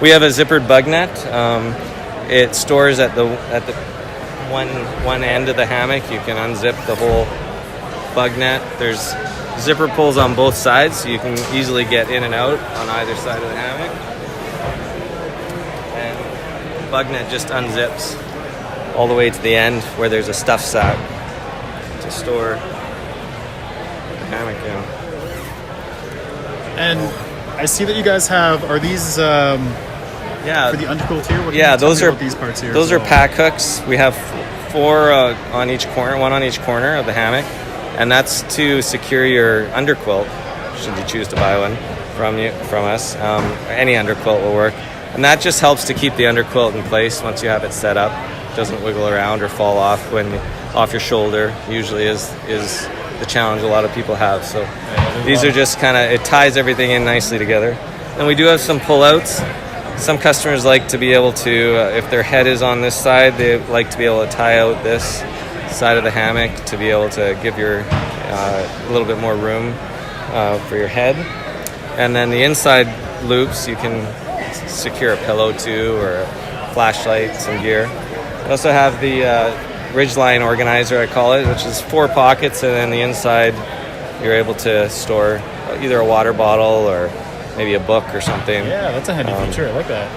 We have a zippered bug net. It stores at the one end of the hammock. You can unzip the whole bug net. There's zipper pulls on both sides, so you can easily get in and out on either side of the hammock. And the bug net just unzips all the way to the end where there's a stuff sack to store the hammock in. And I see that you guys are these for the underquilt here? What can you those tell me are about these parts here. Those are pack hooks. We have 4 on each corner, one on each corner of the hammock, and that's to secure your underquilt. Should you choose to buy one from us, any underquilt will work, and that just helps to keep the underquilt in place once you have it set up. It doesn't wiggle around or fall off off your shoulder. Usually is the challenge a lot of people have. So these are just it ties everything in nicely together. And we do have some pullouts. Some customers like to be able to, if their head is on this side, they like to be able to tie out this side of the hammock to be able to give your a little bit more room for your head. And then the inside loops you can secure a pillow to, or a flashlight, some gear. We also have the Ridgeline organizer, I call it, which is 4 pockets, and then the inside you're able to store either a water bottle or maybe a book or something. Yeah, that's a handy feature. I like that.